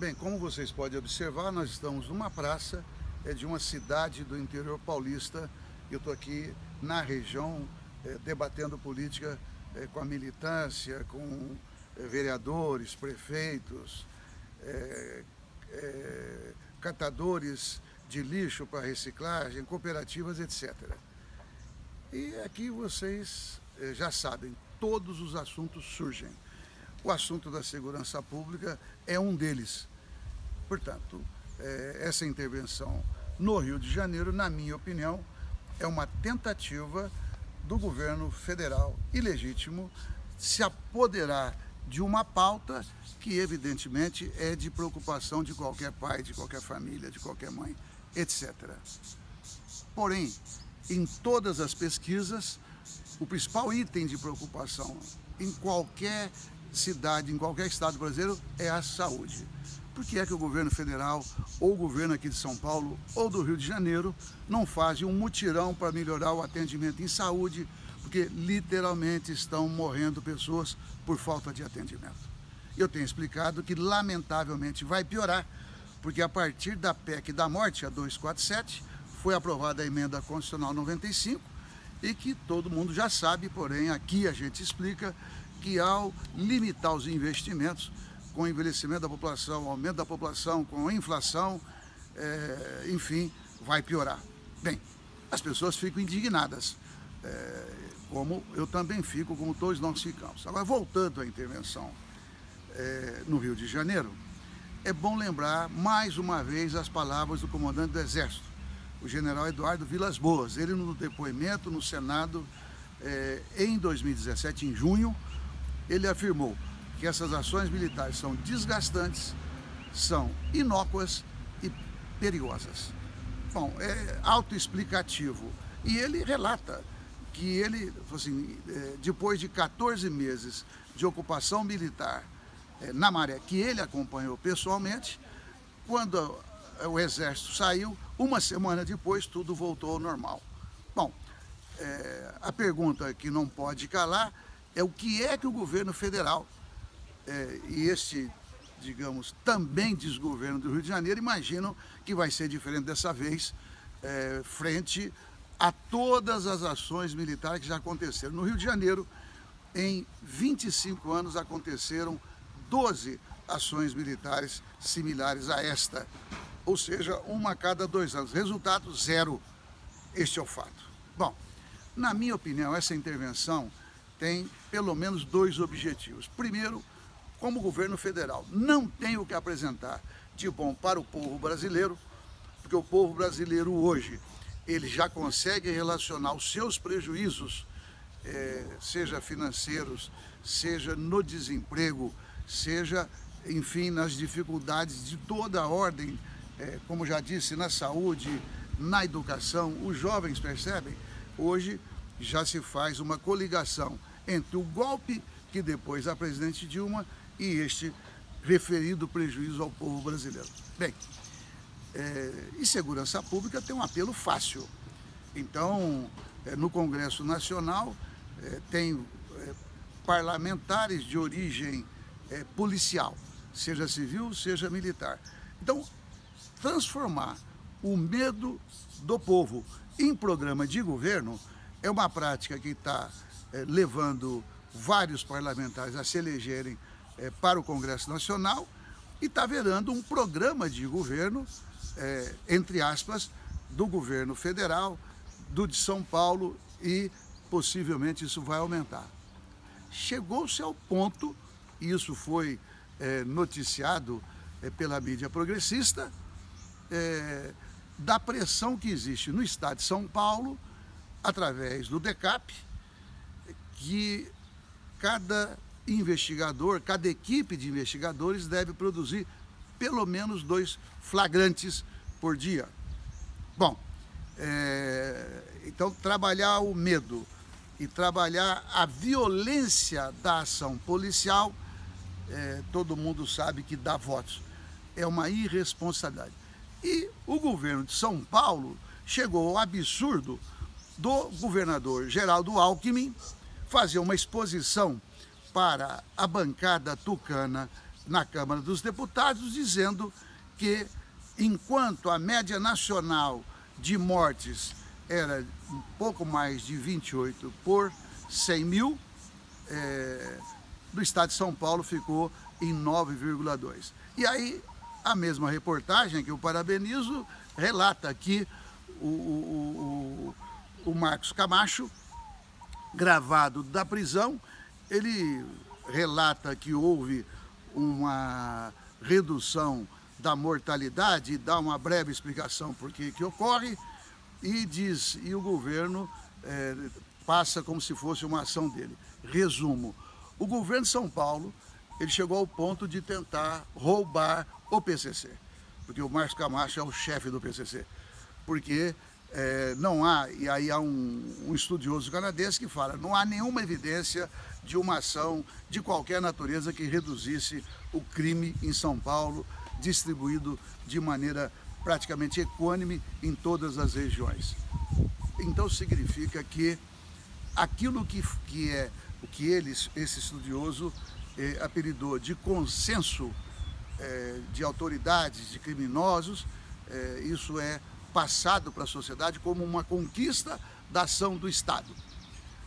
Bem, como vocês podem observar, nós estamos numa praça de uma cidade do interior paulista. Eu estou aqui na região debatendo política com a militância, com vereadores, prefeitos, catadores de lixo para reciclagem, cooperativas, etc. E aqui vocês já sabem, todos os assuntos surgem. O assunto da segurança pública é um deles. Portanto, essa intervenção no Rio de Janeiro, na minha opinião, é uma tentativa do governo federal ilegítimo se apoderar de uma pauta que, evidentemente, é de preocupação de qualquer pai, de qualquer família, de qualquer mãe, etc. Porém, em todas as pesquisas, o principal item de preocupação em qualquer cidade, em qualquer estado brasileiro, é a saúde. Por que é que o governo federal, ou o governo aqui de São Paulo, ou do Rio de Janeiro, não fazem um mutirão para melhorar o atendimento em saúde? Porque literalmente estão morrendo pessoas por falta de atendimento. Eu tenho explicado que, lamentavelmente, vai piorar, porque a partir da PEC da morte, a 247, foi aprovada a emenda constitucional 95, e que todo mundo já sabe, porém aqui a gente explica que ao limitar os investimentos, com o envelhecimento da população, aumento da população, com a inflação, enfim, vai piorar. Bem, as pessoas ficam indignadas, como eu também fico, como todos nós ficamos. Agora, voltando à intervenção no Rio de Janeiro, é bom lembrar mais uma vez as palavras do comandante do Exército, o general Eduardo Vilas Boas. Ele, no depoimento no Senado, em 2017, em junho, ele afirmou que essas ações militares são desgastantes, são inócuas e perigosas. Bom, é autoexplicativo. E ele relata que ele, assim, depois de 14 meses de ocupação militar na Maré, que ele acompanhou pessoalmente, quando o Exército saiu, uma semana depois tudo voltou ao normal. Bom, a pergunta que não pode calar é o que é que o governo federal e este, digamos, também desgoverno do Rio de Janeiro imaginam que vai ser diferente dessa vez, frente a todas as ações militares que já aconteceram. No Rio de Janeiro, em 25 anos, aconteceram 12 ações militares similares a esta, ou seja, uma a cada 2 anos. Resultado, 0. Este é o fato. Bom, na minha opinião, essa intervenção tem pelo menos 2 objetivos. Primeiro, como o governo federal não tem o que apresentar de bom para o povo brasileiro, porque o povo brasileiro hoje, ele já consegue relacionar os seus prejuízos, seja financeiros, seja no desemprego, seja, enfim, nas dificuldades de toda a ordem, como já disse, na saúde, na educação. Os jovens percebem, hoje já se faz uma coligação entre o golpe que depois a presidente Dilma e este referido prejuízo ao povo brasileiro. Bem, e segurança pública tem um apelo fácil. Então, no Congresso Nacional, tem parlamentares de origem policial, seja civil, seja militar. Então, transformar o medo do povo em programa de governo é uma prática que está levando vários parlamentares a se elegerem para o Congresso Nacional e está virando um programa de governo, entre aspas, do governo federal, do de São Paulo, e possivelmente isso vai aumentar. Chegou-se ao ponto, e isso foi noticiado pela mídia progressista, da pressão que existe no estado de São Paulo, através do DECAP, que cada investigador, cada equipe de investigadores deve produzir pelo menos 2 flagrantes por dia. Bom, então trabalhar o medo e trabalhar a violência da ação policial, todo mundo sabe que dá votos. É uma irresponsabilidade. E o governo de São Paulo chegou ao absurdo do governador Geraldo Alckmin fazer uma exposição para a bancada tucana na Câmara dos Deputados, dizendo que, enquanto a média nacional de mortes era um pouco mais de 28 por 100 mil, do estado de São Paulo ficou em 9,2. E aí, a mesma reportagem, que eu parabenizo, relata que o Marcos Camacho, gravado da prisão, ele relata que houve uma redução da mortalidade, dá uma breve explicação por que ocorre, e o governo passa como se fosse uma ação dele. Resumo: o governo de São Paulo, ele chegou ao ponto de tentar roubar o PCC, porque o Marcos Camacho é o chefe do PCC, porque não há, e aí há um estudioso canadense que fala, não há nenhuma evidência de uma ação de qualquer natureza que reduzisse o crime em São Paulo, distribuído de maneira praticamente equânime em todas as regiões. Então significa que aquilo que é o que esse estudioso apelidou de consenso de autoridades, de criminosos, isso é passado para a sociedade como uma conquista da ação do Estado.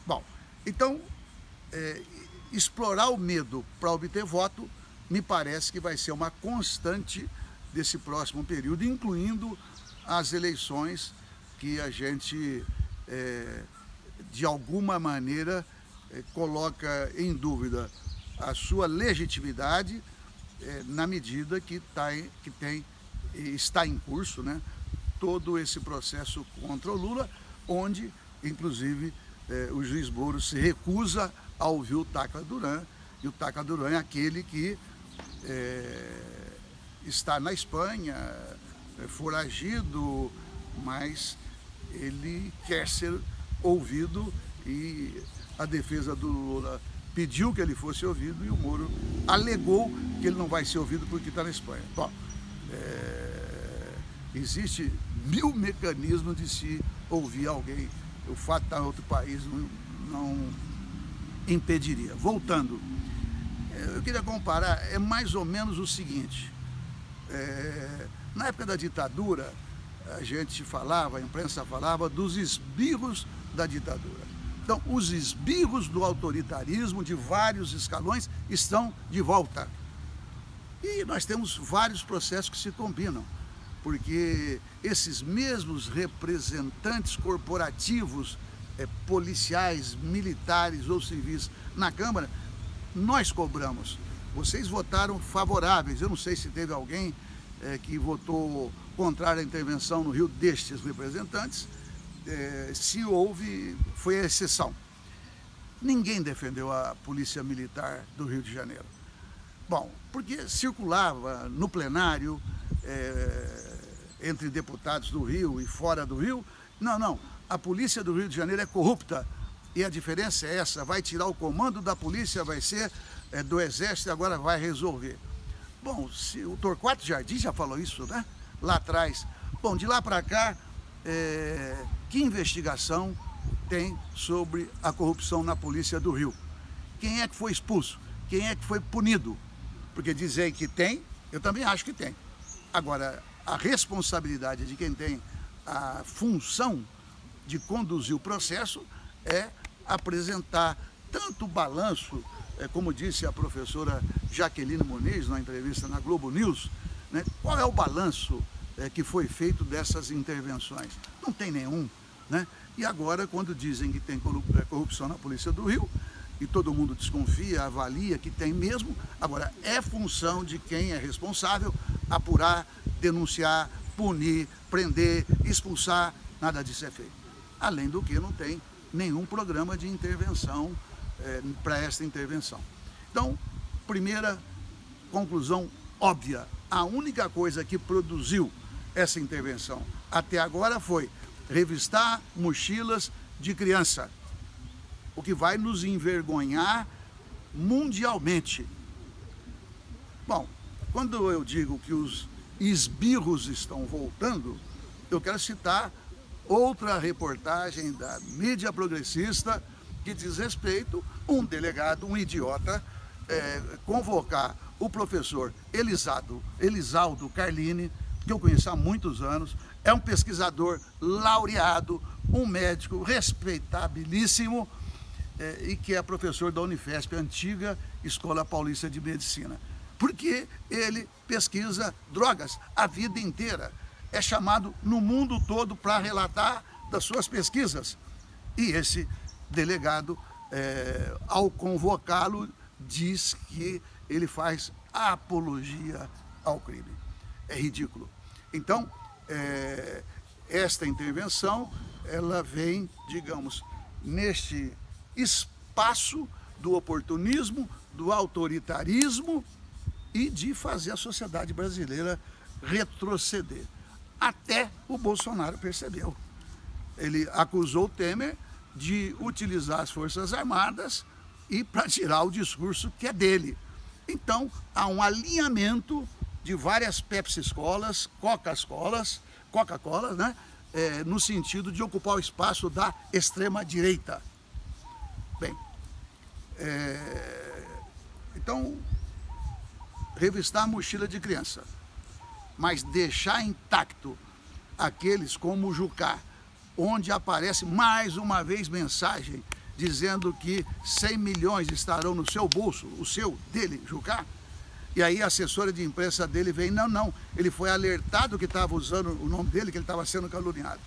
Bom, então, explorar o medo para obter voto, me parece que vai ser uma constante desse próximo período, incluindo as eleições que a gente, de alguma maneira, coloca em dúvida a sua legitimidade, na medida que está em curso, né, todo esse processo contra o Lula, onde, inclusive, o juiz Moro se recusa a ouvir o Tacla Duran, e o Tacla Duran é aquele que está na Espanha, foragido, mas ele quer ser ouvido, e a defesa do Lula pediu que ele fosse ouvido e o Moro alegou que ele não vai ser ouvido porque está na Espanha. Bom, existe 1000 mecanismos de se ouvir alguém. O fato de estar em outro país não impediria. Voltando, eu queria comparar, é mais ou menos o seguinte. Na época da ditadura, a gente falava, a imprensa falava dos esbirros da ditadura. Então, os esbirros do autoritarismo de vários escalões estão de volta. E nós temos vários processos que se combinam, porque esses mesmos representantes corporativos, policiais, militares ou civis na Câmara, nós cobramos. Vocês votaram favoráveis. Eu não sei se teve alguém que votou contrário à intervenção no Rio destes representantes. Se houve, foi a exceção. Ninguém defendeu a Polícia Militar do Rio de Janeiro. Bom, porque circulava no plenário, entre deputados do Rio e fora do Rio, não, a Polícia do Rio de Janeiro é corrupta. E a diferença é essa, vai tirar o comando da polícia, vai ser do Exército e agora vai resolver. Bom, o Torquato Jardim já falou isso, né? Lá atrás. Bom, de lá para cá, que investigação tem sobre a corrupção na Polícia do Rio? Quem é que foi expulso? Quem é que foi punido? Porque dizem que tem, eu também acho que tem. Agora, a responsabilidade de quem tem a função de conduzir o processo é apresentar tanto o balanço, como disse a professora Jaqueline Muniz na entrevista na Globo News, né? Qual é o balanço que foi feito dessas intervenções? Não tem nenhum, né? E agora, quando dizem que tem corrupção na Polícia do Rio, e todo mundo desconfia, avalia que tem mesmo, agora é função de quem é responsável apurar, denunciar, punir, prender, expulsar, nada disso é feito. Além do que não tem nenhum programa de intervenção para esta intervenção. Então, primeira conclusão óbvia, a única coisa que produziu essa intervenção até agora foi revistar mochilas de criança, o que vai nos envergonhar mundialmente. Bom, quando eu digo que os esbirros estão voltando, eu quero citar outra reportagem da mídia progressista que diz respeito a um delegado, um idiota, convocar o professor Elisaldo Carlini, que eu conheço há muitos anos, é um pesquisador laureado, um médico respeitabilíssimo, e que é professor da Unifesp, antiga Escola Paulista de Medicina. Porque ele pesquisa drogas a vida inteira. É chamado no mundo todo para relatar das suas pesquisas. E esse delegado, ao convocá-lo, diz que ele faz apologia ao crime. É ridículo. Então, esta intervenção, ela vem, digamos, neste espaço do oportunismo, do autoritarismo e de fazer a sociedade brasileira retroceder. Até o Bolsonaro percebeu. Ele acusou o Temer de utilizar as Forças Armadas e para tirar o discurso que é dele. Então, há um alinhamento de várias Pepsi-escolas, Coca-Cola, né? No sentido de ocupar o espaço da extrema-direita. Bem, então, revistar a mochila de criança, mas deixar intacto aqueles como o Jucá, onde aparece mais uma vez mensagem dizendo que 100 milhões estarão no seu bolso, o seu, dele, Jucá, e aí a assessora de imprensa dele vem, não, ele foi alertado que estava usando o nome dele, que ele estava sendo caluniado.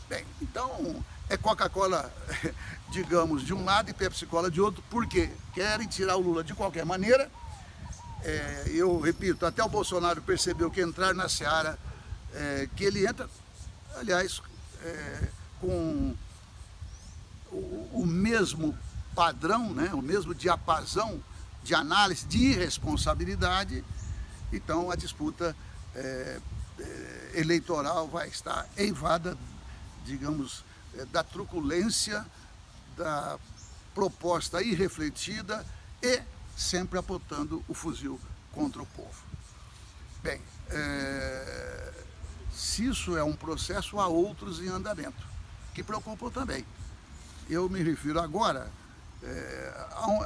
Bem, então é Coca-Cola, digamos, de um lado e Pepsi-Cola de outro, porque querem tirar o Lula de qualquer maneira. Eu repito, até o Bolsonaro percebeu que entrar na seara, que ele entra, aliás, com o mesmo padrão, né, o mesmo diapasão de análise, de irresponsabilidade. Então a disputa eleitoral vai estar eivada, digamos, da truculência, da proposta irrefletida e sempre apontando o fuzil contra o povo. Bem, se isso é um processo, há outros em andamento, que preocupam também. Eu me refiro agora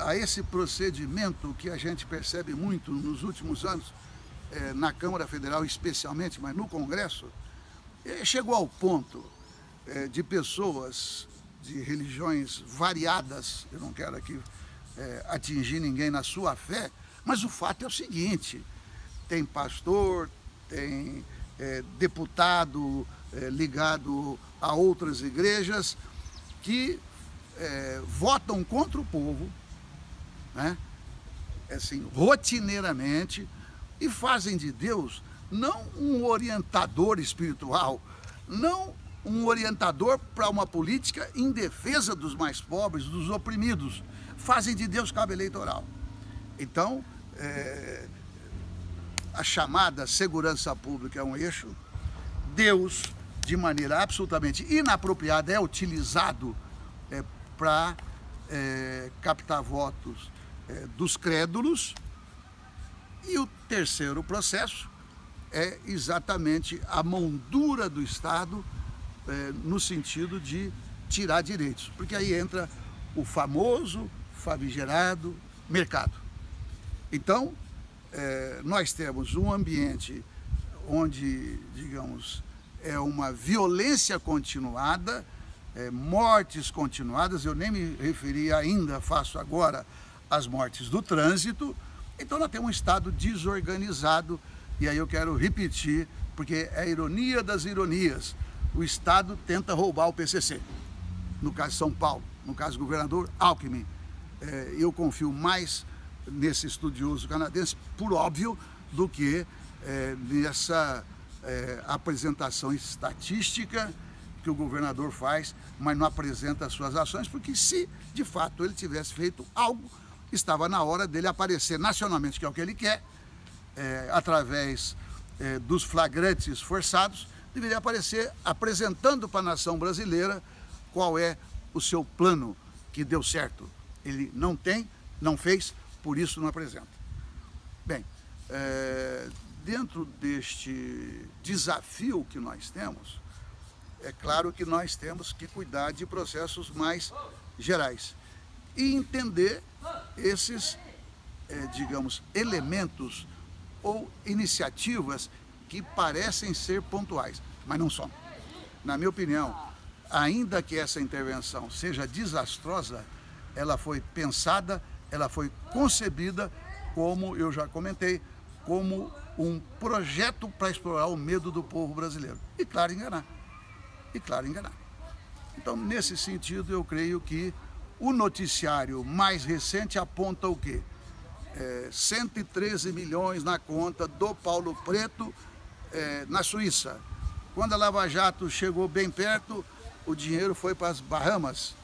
a esse procedimento que a gente percebe muito nos últimos anos, na Câmara Federal especialmente, mas no Congresso, chegou ao ponto de pessoas de religiões variadas, eu não quero aqui atingir ninguém na sua fé, mas o fato é o seguinte: tem pastor, tem deputado ligado a outras igrejas que votam contra o povo, né? Assim, rotineiramente, e fazem de Deus não um orientador espiritual, não um orientador para uma política em defesa dos mais pobres, dos oprimidos. Fazem de Deus cabo eleitoral. Então, a chamada segurança pública é um eixo. Deus, de maneira absolutamente inapropriada, é utilizado para captar votos dos crédulos. E o terceiro processo é exatamente a mão dura do Estado, no sentido de tirar direitos, porque aí entra o famoso, famigerado mercado. Então, nós temos um ambiente onde, digamos, é uma violência continuada, mortes continuadas. Eu nem me referi ainda, faço agora, às mortes do trânsito. Então nós temos um Estado desorganizado, e aí eu quero repetir, porque é a ironia das ironias. O Estado tenta roubar o PCC, no caso de São Paulo, no caso do governador Alckmin. Eu confio mais nesse estudioso canadense, por óbvio, do que nessa apresentação estatística que o governador faz, mas não apresenta as suas ações, porque se de fato ele tivesse feito algo, estava na hora dele aparecer nacionalmente, que é o que ele quer, através dos flagrantes forçados, deveria aparecer apresentando para a nação brasileira qual é o seu plano que deu certo. Ele não tem, não fez, por isso não apresenta. Bem, dentro deste desafio que nós temos, é claro que nós temos que cuidar de processos mais gerais e entender esses digamos, elementos ou iniciativas que parecem ser pontuais, mas não são. Na minha opinião, ainda que essa intervenção seja desastrosa, ela foi pensada, ela foi concebida, como eu já comentei, como um projeto para explorar o medo do povo brasileiro. E claro, enganar. E claro, enganar. Então, nesse sentido, eu creio que o noticiário mais recente aponta o quê? 113 milhões na conta do Paulo Preto na Suíça. Quando a Lava Jato chegou bem perto, o dinheiro foi para as Bahamas.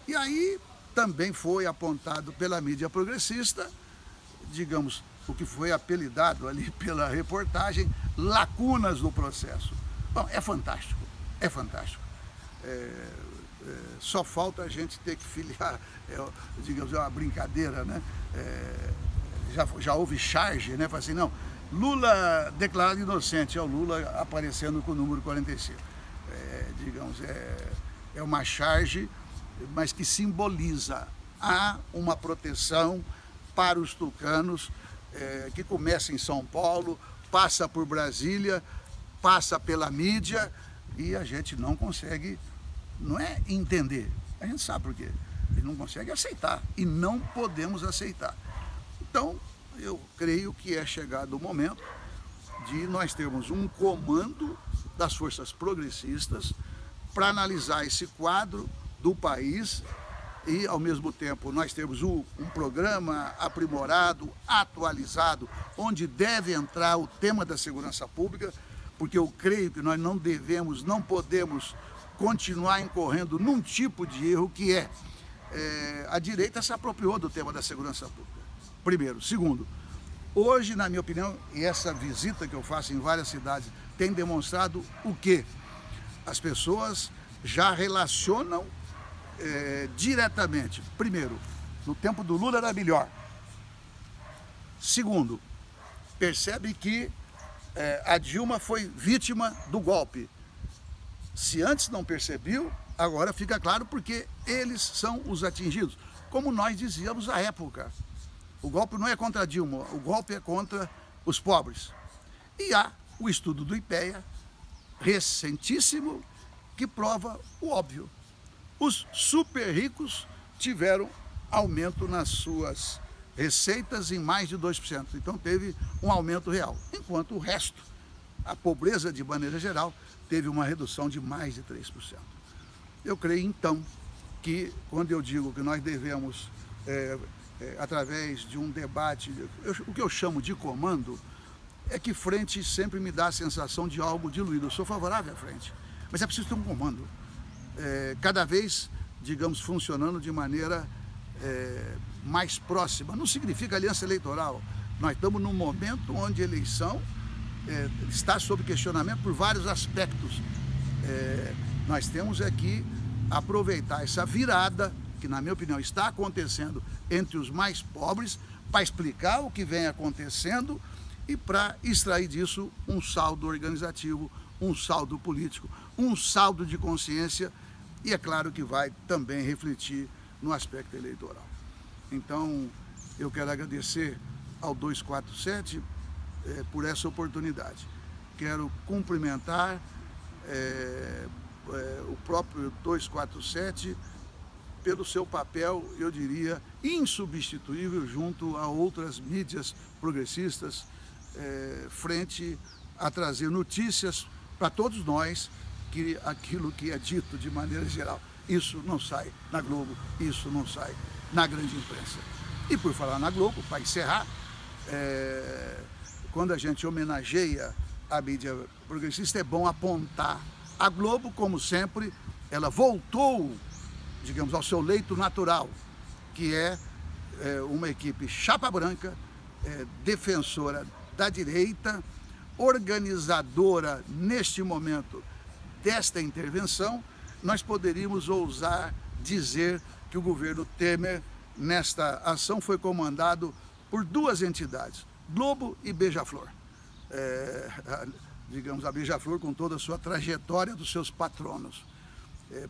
E aí também foi apontado pela mídia progressista, digamos, o que foi apelidado ali pela reportagem, lacunas do processo. Bom, é fantástico, é fantástico. Só falta a gente ter que filiar, digamos, é uma brincadeira, né? Já houve charge, né? Fala assim, não, Lula declarado inocente, é o Lula aparecendo com o número 45. Digamos, é uma charge, mas que simboliza uma proteção para os tucanos, que começa em São Paulo, passa por Brasília, passa pela mídia, e a gente não consegue, não é entender, a gente sabe por quê, a gente não consegue aceitar, e não podemos aceitar. Então, eu creio que é chegado o momento de nós termos um comando das forças progressistas para analisar esse quadro do país e, ao mesmo tempo, nós temos um programa aprimorado, atualizado, onde deve entrar o tema da segurança pública, porque eu creio que nós não devemos, não podemos continuar incorrendo num tipo de erro que a direita se apropriou do tema da segurança pública. Primeiro. Segundo, hoje, na minha opinião, e essa visita que eu faço em várias cidades tem demonstrado o quê? As pessoas já relacionam diretamente. Primeiro, no tempo do Lula era melhor. Segundo, percebe que a Dilma foi vítima do golpe. Se antes não percebeu, agora fica claro porque eles são os atingidos. Como nós dizíamos à época. O golpe não é contra a Dilma, o golpe é contra os pobres. E há o estudo do IPEA, recentíssimo, que prova o óbvio. Os super ricos tiveram aumento nas suas receitas em mais de 2%. Então teve um aumento real. Enquanto o resto, a pobreza de maneira geral, teve uma redução de mais de 3%. Eu creio então que quando eu digo que nós devemos através de um debate, o que eu chamo de comando, é que frente sempre me dá a sensação de algo diluído. Eu sou favorável à frente, mas é preciso ter um comando. Cada vez, digamos, funcionando de maneira mais próxima. Não significa aliança eleitoral. Nós estamos num momento onde a eleição está sob questionamento por vários aspectos. Nós temos aqui aproveitar essa virada, que na minha opinião está acontecendo entre os mais pobres, para explicar o que vem acontecendo e para extrair disso um saldo organizativo, um saldo político, um saldo de consciência e é claro que vai também refletir no aspecto eleitoral. Então, eu quero agradecer ao 247 por essa oportunidade. Quero cumprimentar o próprio 247 pelo seu papel, eu diria, insubstituível junto a outras mídias progressistas, frente a trazer notícias para todos nós, que aquilo que é dito de maneira geral, isso não sai na Globo, isso não sai na grande imprensa. E por falar na Globo, para encerrar, quando a gente homenageia a mídia progressista, é bom apontar. A Globo, como sempre, ela voltou, digamos, ao seu leito natural, que é uma equipe chapa branca, defensora da direita, organizadora, neste momento, desta intervenção. Nós poderíamos ousar dizer que o governo Temer, nesta ação, foi comandado por duas entidades, Globo e Beija-Flor. Digamos, a Beija-Flor com toda a sua trajetória dos seus patronos.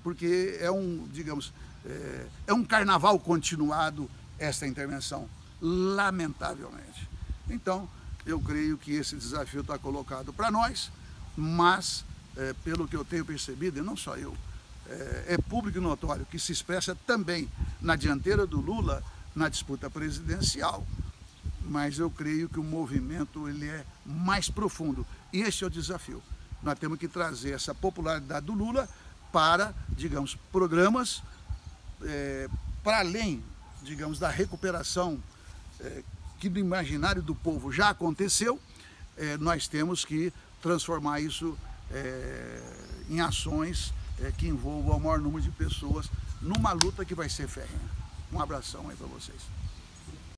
Porque é um carnaval continuado esta intervenção. lamentavelmente. Então, eu creio que esse desafio está colocado para nós, mas, pelo que eu tenho percebido, e não só eu, é público e notório que se expressa também na dianteira do Lula na disputa presidencial, mas eu creio que o movimento ele é mais profundo. E esse é o desafio. Nós temos que trazer essa popularidade do Lula para, digamos, programas para além, digamos, da recuperação que no imaginário do povo já aconteceu. Nós temos que transformar isso em ações que envolvam o maior número de pessoas numa luta que vai ser férrea. Um abração aí para vocês.